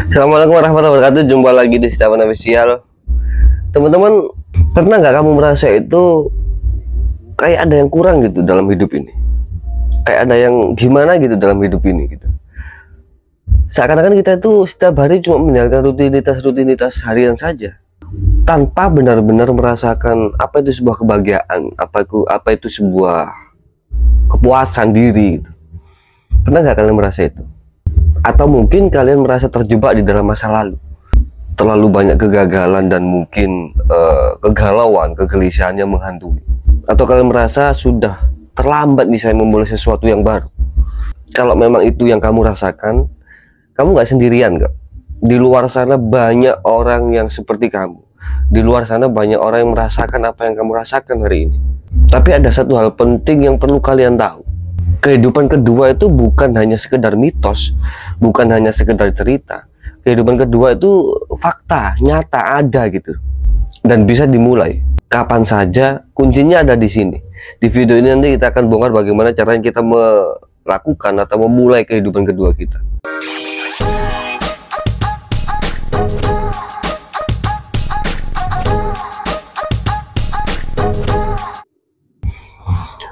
Assalamualaikum warahmatullahi wabarakatuh. Jumpa lagi di Setiawan Official. Teman-teman, pernah nggak kamu merasa itu kayak ada yang kurang gitu dalam hidup ini? Kayak ada yang gimana gitu dalam hidup ini gitu. Seakan-akan kita itu setiap hari cuma menjalankan rutinitas harian saja, tanpa benar-benar merasakan apa itu sebuah kebahagiaan, apa itu sebuah kepuasan diri gitu. Pernah nggak kalian merasa itu? Atau mungkin kalian merasa terjebak di dalam masa lalu, terlalu banyak kegagalan dan mungkin kegalauan, kegelisahan yang menghantui. Atau kalian merasa sudah terlambat nih saya memulai sesuatu yang baru. Kalau memang itu yang kamu rasakan, kamu nggak sendirian kok. Di luar sana banyak orang yang seperti kamu. Di luar sana banyak orang yang merasakan apa yang kamu rasakan hari ini. Tapi ada satu hal penting yang perlu kalian tahu. Kehidupan kedua itu bukan hanya sekedar mitos, bukan hanya sekedar cerita. Kehidupan kedua itu fakta, nyata, ada gitu. Dan bisa dimulai kapan saja, kuncinya ada di sini. Di video ini nanti kita akan bongkar bagaimana caranya kita melakukan atau memulai kehidupan kedua kita.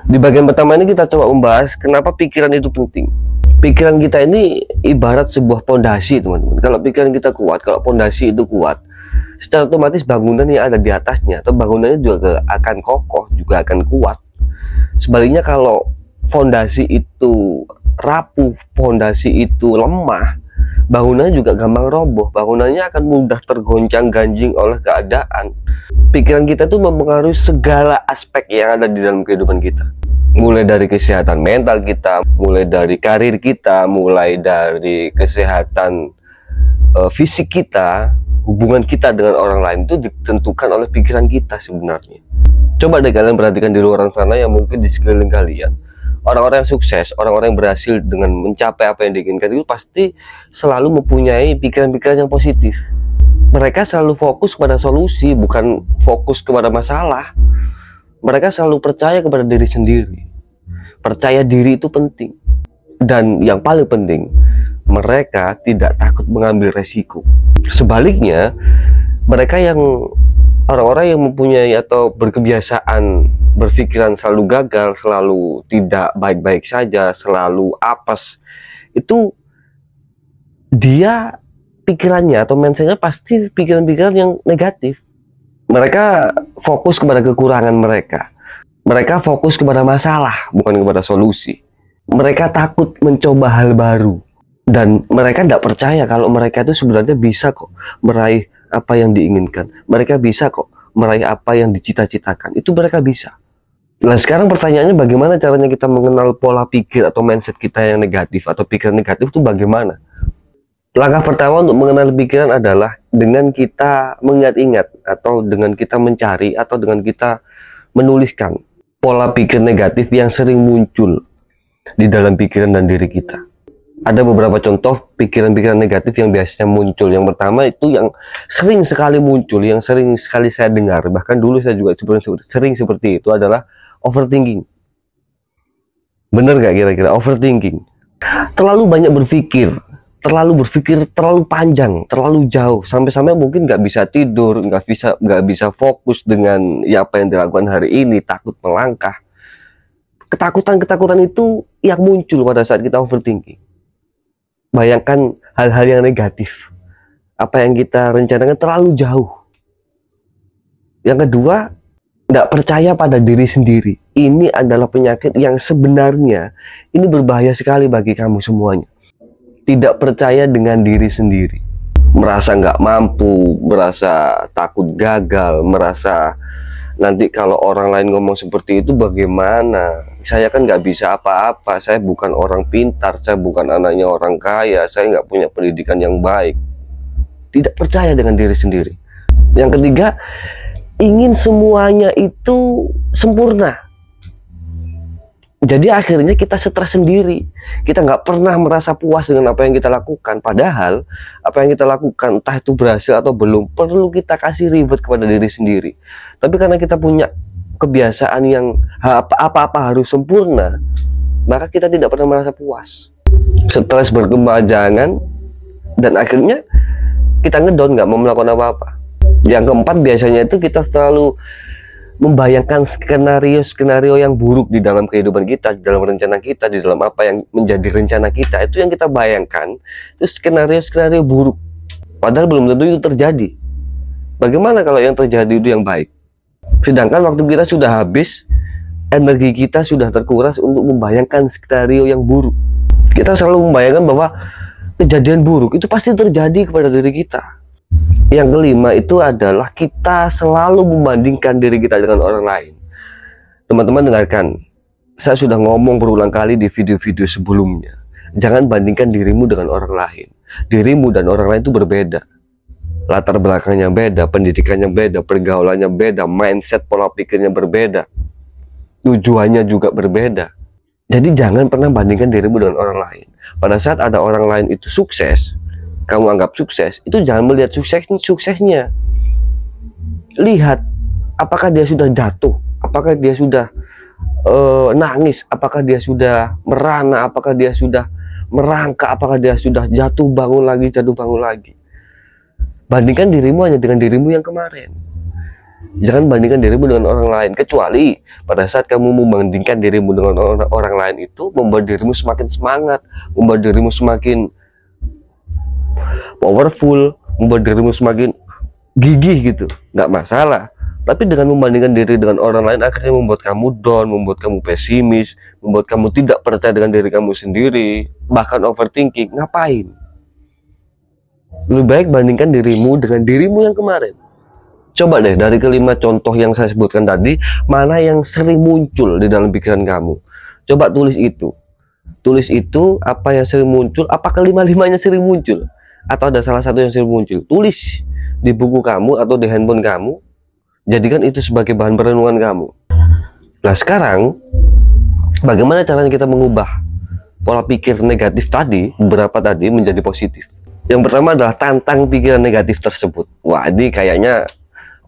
Di bagian pertama ini kita coba membahas kenapa pikiran itu penting. Pikiran kita ini ibarat sebuah pondasi, teman-teman. Kalau pikiran kita kuat, kalau pondasi itu kuat, secara otomatis bangunan yang ada di atasnya atau bangunannya juga akan kokoh, juga akan kuat. Sebaliknya kalau fondasi itu rapuh, fondasi itu lemah, bangunannya juga gampang roboh, bangunannya akan mudah tergoncang-ganjing oleh keadaan. Pikiran kita tuh mempengaruhi segala aspek yang ada di dalam kehidupan kita. Mulai dari kesehatan mental kita, mulai dari karir kita, mulai dari kesehatan fisik kita, hubungan kita dengan orang lain itu ditentukan oleh pikiran kita sebenarnya. Coba deh kalian perhatikan di luar sana yang mungkin di sekeliling kalian. Orang-orang yang sukses, orang-orang yang berhasil dengan mencapai apa yang diinginkan itu pasti selalu mempunyai pikiran-pikiran yang positif. Mereka selalu fokus kepada solusi, bukan fokus kepada masalah. Mereka selalu percaya kepada diri sendiri. Percaya diri itu penting. Dan yang paling penting, mereka tidak takut mengambil resiko. Sebaliknya, mereka yang orang-orang yang mempunyai atau berkebiasaan berpikiran selalu gagal, selalu tidak baik-baik saja, selalu apes, itu dia pikirannya atau mindsetnya pasti pikiran-pikiran yang negatif. Mereka fokus kepada kekurangan mereka. Mereka fokus kepada masalah, bukan kepada solusi. Mereka takut mencoba hal baru. Dan mereka tidak percaya kalau mereka itu sebenarnya bisa kok meraih apa yang diinginkan. Mereka bisa kok meraih apa yang dicita-citakan. Itu mereka bisa. Nah sekarang pertanyaannya bagaimana caranya kita mengenal pola pikir atau mindset kita yang negatif atau pikiran negatif itu bagaimana? Langkah pertama untuk mengenal pikiran adalah dengan kita mengingat-ingat atau dengan kita mencari atau dengan kita menuliskan pola pikir negatif yang sering muncul di dalam pikiran dan diri kita. Ada beberapa contoh pikiran-pikiran negatif yang biasanya muncul. Yang pertama itu yang sering sekali muncul, yang sering sekali saya dengar, bahkan dulu saya juga sering seperti itu adalah overthinking. Bener gak kira-kira overthinking? Terlalu banyak berpikir, terlalu panjang, terlalu jauh, sampai-sampai mungkin nggak bisa tidur, nggak bisa fokus dengan ya apa yang dilakukan hari ini, takut melangkah. Ketakutan itu yang muncul pada saat kita overthinking. Bayangkan hal-hal yang negatif, apa yang kita rencanakan terlalu jauh. Yang kedua, nggak percaya pada diri sendiri. Ini adalah penyakit yang sebenarnya ini berbahaya sekali bagi kamu semuanya. Tidak percaya dengan diri sendiri, merasa nggak mampu, merasa takut gagal, merasa nanti kalau orang lain ngomong seperti itu bagaimana, saya kan nggak bisa apa-apa, saya bukan orang pintar, saya bukan anaknya orang kaya, saya nggak punya pendidikan yang baik. Tidak percaya dengan diri sendiri. Yang ketiga, ingin semuanya itu sempurna. Jadi akhirnya kita stres sendiri. Kita nggak pernah merasa puas dengan apa yang kita lakukan. Padahal apa yang kita lakukan, entah itu berhasil atau belum, perlu kita kasih reward kepada diri sendiri. Tapi karena kita punya kebiasaan yang apa-apa harus sempurna, maka kita tidak pernah merasa puas. Stres berkepanjangan dan akhirnya kita ngedown, nggak mau melakukan apa-apa. Yang keempat, biasanya itu kita selalu membayangkan skenario-skenario yang buruk di dalam kehidupan kita, di dalam rencana kita, di dalam apa yang menjadi rencana kita. Itu yang kita bayangkan, itu skenario-skenario buruk. Padahal belum tentu itu terjadi. Bagaimana kalau yang terjadi itu yang baik? Sedangkan waktu kita sudah habis, energi kita sudah terkuras untuk membayangkan skenario yang buruk. Kita selalu membayangkan bahwa kejadian buruk itu pasti terjadi kepada diri kita. Yang kelima itu adalah kita selalu membandingkan diri kita dengan orang lain. Teman-teman dengarkan, saya sudah ngomong berulang kali di video-video sebelumnya. Jangan bandingkan dirimu dengan orang lain. Dirimu dan orang lain itu berbeda. Latar belakangnya beda, pendidikannya beda, pergaulannya beda, mindset, pola pikirnya berbeda. Tujuannya juga berbeda. Jadi jangan pernah bandingkan dirimu dengan orang lain. Pada saat ada orang lain itu sukses, kamu anggap sukses, itu jangan melihat suksesnya. Lihat apakah dia sudah jatuh, apakah dia sudah nangis, apakah dia sudah merana, apakah dia sudah merangkak, apakah dia sudah jatuh bangun lagi. Bandingkan dirimu hanya dengan dirimu yang kemarin. Jangan bandingkan dirimu dengan orang lain, kecuali pada saat kamu membandingkan dirimu dengan orang lain itu membuat dirimu semakin semangat, membuat dirimu semakin powerful, membuat dirimu semakin gigih gitu, nggak masalah. Tapi dengan membandingkan diri dengan orang lain akhirnya membuat kamu down, membuat kamu pesimis, membuat kamu tidak percaya dengan diri kamu sendiri, bahkan overthinking. Ngapain? Lebih baik bandingkan dirimu dengan dirimu yang kemarin. Coba deh dari kelima contoh yang saya sebutkan tadi, mana yang sering muncul di dalam pikiran kamu. Coba tulis itu. Tulis itu apa yang sering muncul, apa kelima-limanya sering muncul, atau ada salah satu yang sering muncul. Tulis di buku kamu atau di handphone kamu. Jadikan itu sebagai bahan perenungan kamu. Nah sekarang, bagaimana caranya kita mengubah pola pikir negatif tadi, beberapa tadi menjadi positif? Yang pertama adalah tantang pikiran negatif tersebut. Wah, ini kayaknya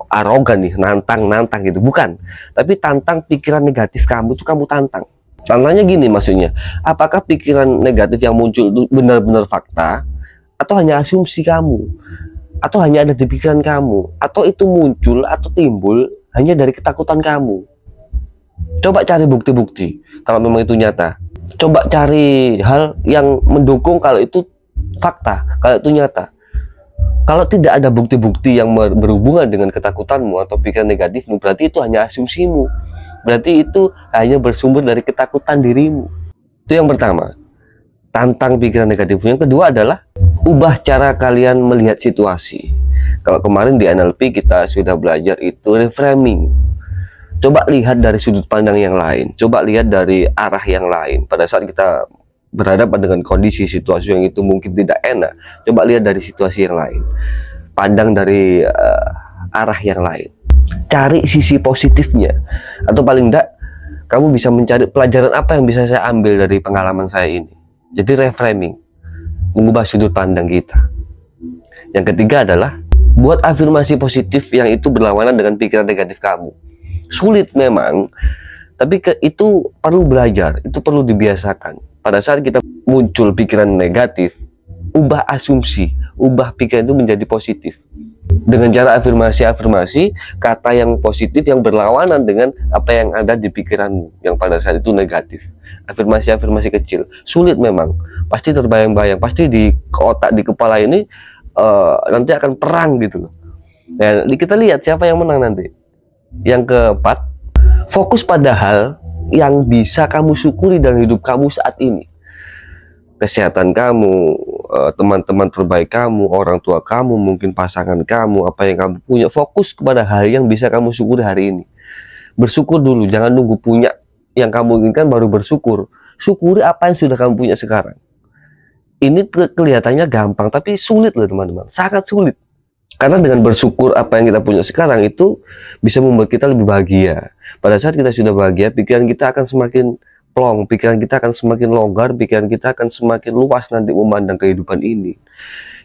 arogan nih, nantang gitu. Bukan, tapi tantang pikiran negatif kamu itu, kamu tantang. Tantangnya gini maksudnya, apakah pikiran negatif yang muncul itu benar-benar fakta, atau hanya asumsi kamu, atau hanya ada di pikiran kamu, atau itu muncul atau timbul hanya dari ketakutan kamu. Coba cari bukti-bukti kalau memang itu nyata. Coba cari hal yang mendukung kalau itu fakta, kalau itu nyata. Kalau tidak ada bukti-bukti yang berhubungan dengan ketakutanmu atau pikiran negatifmu, berarti itu hanya asumsimu. Berarti itu hanya bersumber dari ketakutan dirimu. Itu yang pertama, tantang pikiran negatifmu. Yang kedua adalah ubah cara kalian melihat situasi. Kalau kemarin di NLP kita sudah belajar itu reframing. Coba lihat dari sudut pandang yang lain, coba lihat dari arah yang lain. Pada saat kita berhadapan dengan kondisi situasi yang itu mungkin tidak enak, coba lihat dari situasi yang lain, pandang dari arah yang lain, cari sisi positifnya, atau paling tidak kamu bisa mencari pelajaran apa yang bisa saya ambil dari pengalaman saya ini. Jadi reframing, mengubah sudut pandang kita. Yang ketiga adalah buat afirmasi positif yang itu berlawanan dengan pikiran negatif kamu. Sulit memang, tapi itu perlu belajar, itu perlu dibiasakan. Pada saat kita muncul pikiran negatif, ubah asumsi, ubah pikiran itu menjadi positif. Dengan cara afirmasi-afirmasi, kata yang positif yang berlawanan dengan apa yang ada di pikiranmu yang pada saat itu negatif. Afirmasi-afirmasi kecil, sulit memang, pasti terbayang-bayang, pasti di otak, di kepala ini nanti akan perang gitu loh. Dan kita lihat siapa yang menang nanti. Yang keempat, fokus pada hal yang bisa kamu syukuri dalam hidup kamu saat ini. Kesehatan kamu, teman-teman terbaik kamu, orang tua kamu, mungkin pasangan kamu, apa yang kamu punya. Fokus kepada hal yang bisa kamu syukuri hari ini. Bersyukur dulu, jangan nunggu punya yang kamu inginkan baru bersyukur. Syukuri apa yang sudah kamu punya sekarang. Ini kelihatannya gampang, tapi sulit loh teman-teman, sangat sulit. Karena dengan bersyukur apa yang kita punya sekarang itu bisa membuat kita lebih bahagia. Pada saat kita sudah bahagia, pikiran kita akan semakin plong, pikiran kita akan semakin longgar, pikiran kita akan semakin luas nanti memandang kehidupan ini.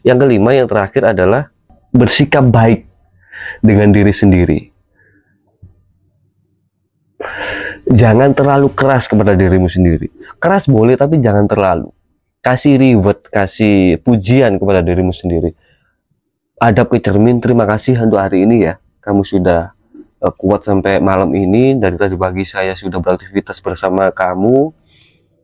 Yang kelima, yang terakhir adalah bersikap baik dengan diri sendiri. Jangan terlalu keras kepada dirimu sendiri. Keras boleh, tapi jangan terlalu. Kasih reward, kasih pujian kepada dirimu sendiri. hadap ke cermin. Terima kasih untuk hari ini ya, kamu sudah kuat sampai malam ini. Dari tadi pagi saya sudah beraktivitas bersama kamu.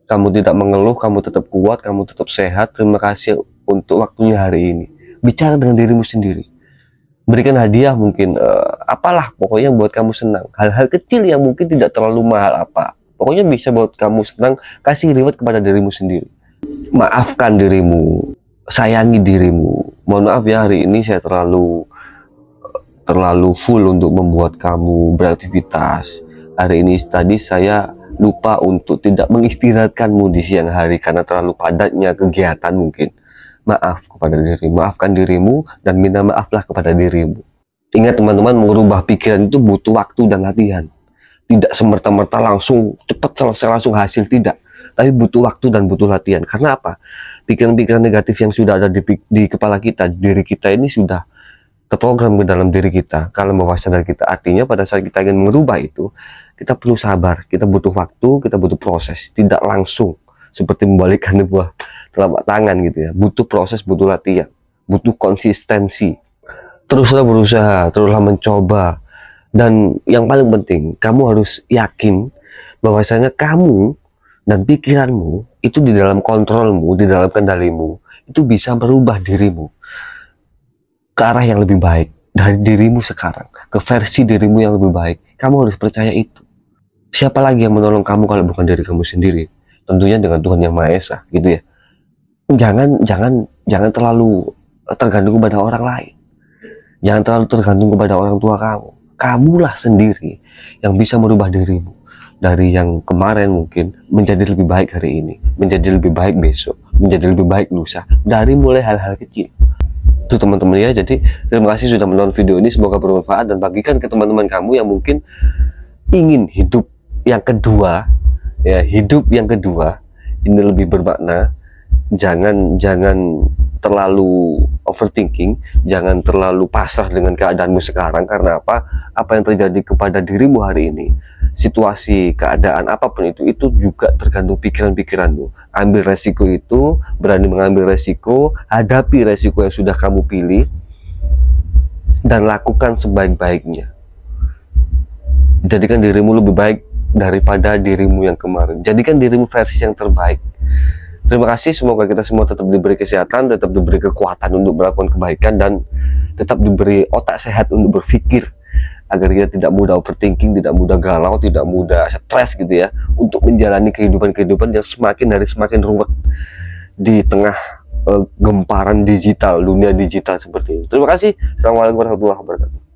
Kamu tidak mengeluh, kamu tetap kuat, kamu tetap sehat. Terima kasih untuk waktunya hari ini. Bicara dengan dirimu sendiri, berikan hadiah mungkin, apalah pokoknya yang buat kamu senang. Hal-hal kecil yang mungkin tidak terlalu mahal apa, pokoknya bisa buat kamu senang. Kasih reward kepada dirimu sendiri. Maafkan dirimu, sayangi dirimu. Mohon maaf ya, hari ini saya terlalu full untuk membuat kamu beraktivitas. Hari ini tadi saya lupa untuk tidak mengistirahatkanmu di siang hari karena terlalu padatnya kegiatan mungkin. Maaf kepada dirimu, maafkan dirimu, dan minta maaflah kepada dirimu. Ingat teman-teman, mengubah pikiran itu butuh waktu dan latihan. Tidak semerta-merta langsung cepat selesai langsung hasil, tidak. Tapi butuh waktu dan butuh latihan. Karena apa? Pikiran-pikiran negatif yang sudah ada di kepala kita, di diri kita ini sudah terprogram ke dalam diri kita, kalau bawah sadar kita. Artinya pada saat kita ingin merubah itu, kita perlu sabar, kita butuh waktu, kita butuh proses, tidak langsung seperti membalikkan sebuah telapak tangan gitu ya. Butuh proses, butuh latihan, butuh konsistensi. Teruslah berusaha, teruslah mencoba, dan yang paling penting, kamu harus yakin bahwasanya kamu dan pikiranmu itu di dalam kontrolmu, di dalam kendalimu, itu bisa merubah dirimu ke arah yang lebih baik dari dirimu sekarang, ke versi dirimu yang lebih baik. Kamu harus percaya itu. Siapa lagi yang menolong kamu kalau bukan diri kamu sendiri? Tentunya dengan Tuhan Yang Maha Esa, gitu ya. Jangan terlalu tergantung kepada orang lain. Jangan terlalu tergantung kepada orang tua kamu. Kamulah sendiri yang bisa merubah dirimu dari yang kemarin mungkin menjadi lebih baik hari ini, menjadi lebih baik besok, menjadi lebih baik lusa, dari mulai hal-hal kecil. Itu teman-teman ya. Jadi terima kasih sudah menonton video ini, semoga bermanfaat, dan bagikan ke teman-teman kamu yang mungkin ingin hidup yang kedua ya, hidup yang kedua ini lebih bermakna. Jangan terlalu overthinking, jangan terlalu pasrah dengan keadaanmu sekarang. Karena apa yang terjadi kepada dirimu hari ini, situasi, keadaan apapun itu juga tergantung pikiran-pikiranmu. Ambil resiko itu, berani mengambil resiko, hadapi resiko yang sudah kamu pilih, dan lakukan sebaik-baiknya. Jadikan dirimu lebih baik daripada dirimu yang kemarin. Jadikan dirimu versi yang terbaik. Terima kasih, semoga kita semua tetap diberi kesehatan, tetap diberi kekuatan untuk melakukan kebaikan, dan tetap diberi otak sehat untuk berpikir, agar kita tidak mudah overthinking, tidak mudah galau, tidak mudah stres gitu ya, untuk menjalani kehidupan yang semakin hari semakin ruwet di tengah gemparan digital, dunia digital seperti ini. Terima kasih. Assalamualaikum warahmatullahi wabarakatuh.